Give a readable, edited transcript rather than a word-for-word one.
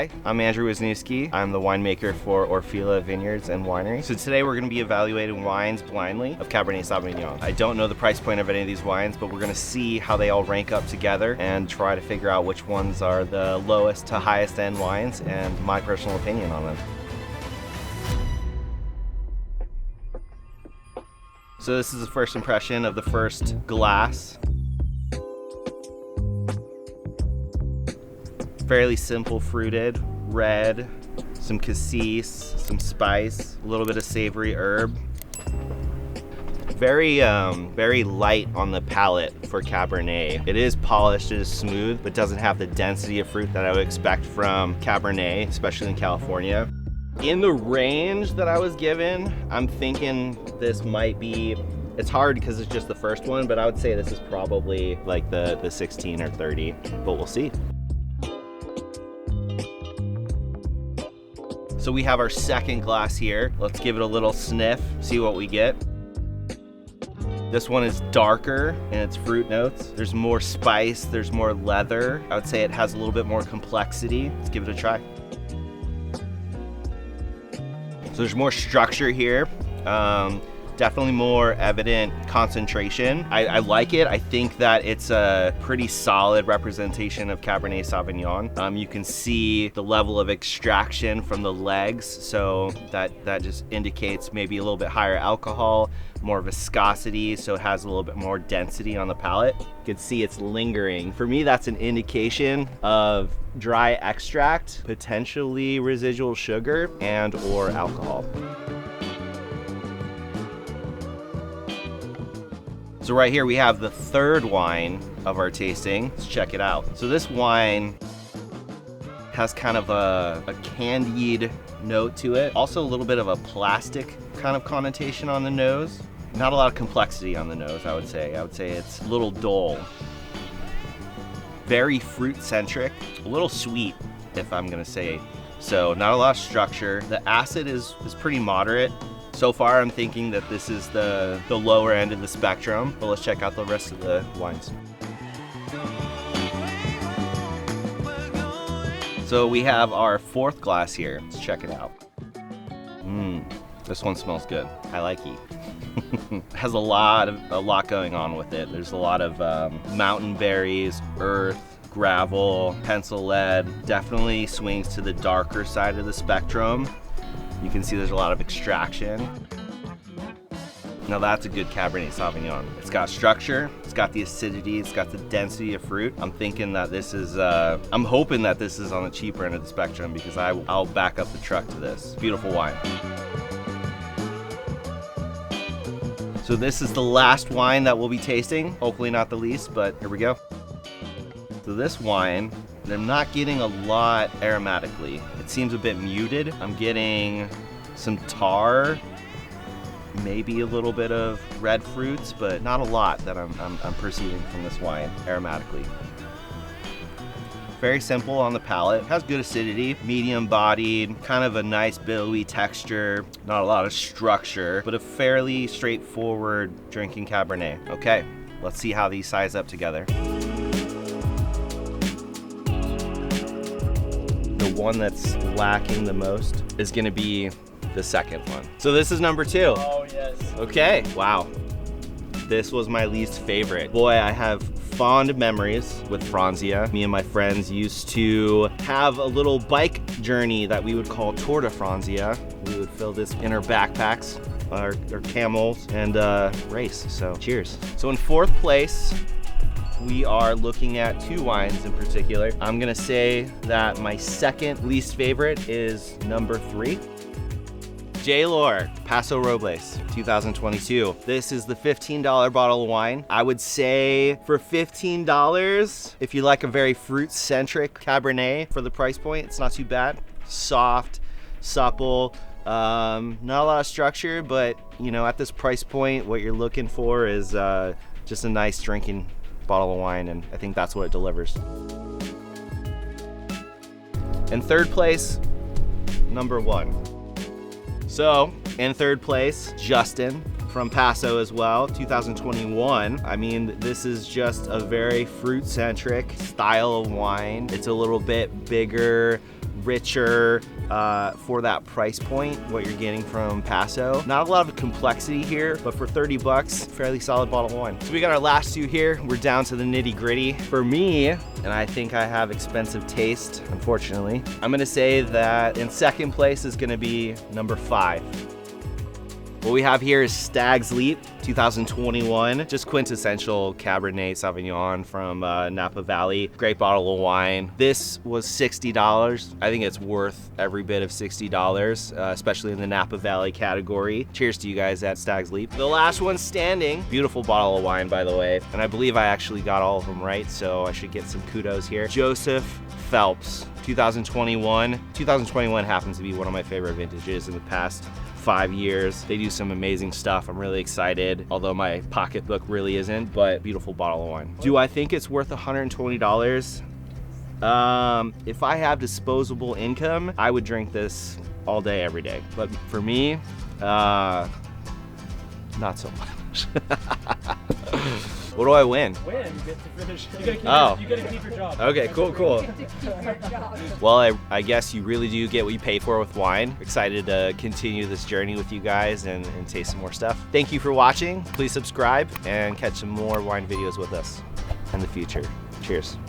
Hi, I'm Andrew Wisniewski. I'm the winemaker for Orfila Vineyards and Winery. So today we're going to be evaluating wines blindly of Cabernet Sauvignon. I don't know the price point of any of these wines, but we're going to see how they all rank up together and try to figure out which ones are the lowest to highest end wines and my personal opinion on them. So this is the first impression of the first glass. Fairly simple fruited, red, some cassis, some spice, a little bit of savory herb. Very light on the palate for Cabernet. It is polished, it is smooth, but doesn't have the density of fruit that I would expect from Cabernet, especially in California. In the range that I was given, I'm thinking this might be, it's hard because it's just the first one, but I would say this is probably like the 16 or 30, but we'll see. So we have our second glass here. Let's give it a little sniff, see what we get. This one is darker in its fruit notes. There's more spice, there's more leather. I would say it has a little bit more complexity. Let's give it a try. So there's more structure here. Definitely more evident concentration. I like it. I think that it's a pretty solid representation of Cabernet Sauvignon. You can see the level of extraction from the legs, so that just indicates maybe a little bit higher alcohol, more viscosity, so it has a little bit more density on the palate. You can see it's lingering. For me, that's an indication of dry extract, potentially residual sugar and or alcohol. So right here we have the third wine of our tasting. Let's check it out. So this wine has kind of a candied note to it. Also a little bit of a plastic kind of connotation on the nose. Not a lot of complexity on the nose, I would say. I would say it's a little dull. Very fruit-centric, a little sweet, if I'm gonna say so. Not a lot of structure. The acid is pretty moderate. So far, I'm thinking that this is the lower end of the spectrum, but let's check out the rest of the wines. So we have our fourth glass here. Let's check it out. This one smells good. I like it. It has a lot going on with it. There's a lot of mountain berries, earth, gravel, pencil lead. Definitely swings to the darker side of the spectrum. You can see there's a lot of extraction. Now that's a good Cabernet Sauvignon. It's got structure, it's got the acidity, it's got the density of fruit. I'm thinking that this is, I'm hoping that this is on the cheaper end of the spectrum because I'll back up the truck to this. Beautiful wine. So this is the last wine that we'll be tasting. Hopefully not the least, but here we go. So this wine, I'm not getting a lot aromatically. It seems a bit muted. I'm getting some tar, maybe a little bit of red fruits, but not a lot that I'm perceiving from this wine aromatically. Very simple on the palate, has good acidity, medium bodied, kind of a nice billowy texture, not a lot of structure, but a fairly straightforward drinking Cabernet. Okay, let's see how these size up together. The one that's lacking the most is gonna be the second one. So this is number 2. Oh, yes. Okay, wow. This was my least favorite. Boy, I have fond memories with Franzia. Me and my friends used to have a little bike journey that we would call Tour de Franzia. We would fill this in our backpacks, our camels, and race, so cheers. So in fourth place, we are looking at 2 wines in particular. I'm gonna say that my second least favorite is number 3. J-Lore Paso Robles 2022. This is the $15 bottle of wine. I would say for $15, if you like a very fruit-centric Cabernet for the price point, it's not too bad. Soft, supple, not a lot of structure, but you know, at this price point, what you're looking for is just a nice drinking bottle of wine, and I think that's what it delivers. In third place, number 1. So, in third place, Justin from Paso as well, 2021. I mean, this is just a very fruit-centric style of wine. It's a little bit bigger, richer for that price point, what you're getting from Paso. Not a lot of complexity here, but for 30 bucks, fairly solid bottle of wine. So we got our last two here. We're down to the nitty gritty. For me, and I think I have expensive taste, unfortunately, I'm gonna say that in second place is gonna be number 5. What we have here is Stag's Leap 2021, just quintessential Cabernet Sauvignon from Napa Valley. Great bottle of wine. This was $60. I think it's worth every bit of $60, especially in the Napa Valley category. Cheers to you guys at Stag's Leap. The last one standing, beautiful bottle of wine, by the way. And I believe I actually got all of them right, so I should get some kudos here. Joseph Phelps, 2021. 2021 happens to be one of my favorite vintages in the past 5 years. They do some amazing stuff. I'm really excited, although my pocketbook really isn't, but beautiful bottle of wine. Do I think it's worth $120? If I have disposable income, I would drink this all day, every day. But for me, not so much. What do I win? Win, you get to finish. You gotta keep your job. Okay, cool. Well, I guess you really do get what you pay for with wine. Excited to continue this journey with you guys and taste some more stuff. Thank you for watching. Please subscribe and catch some more wine videos with us in the future. Cheers.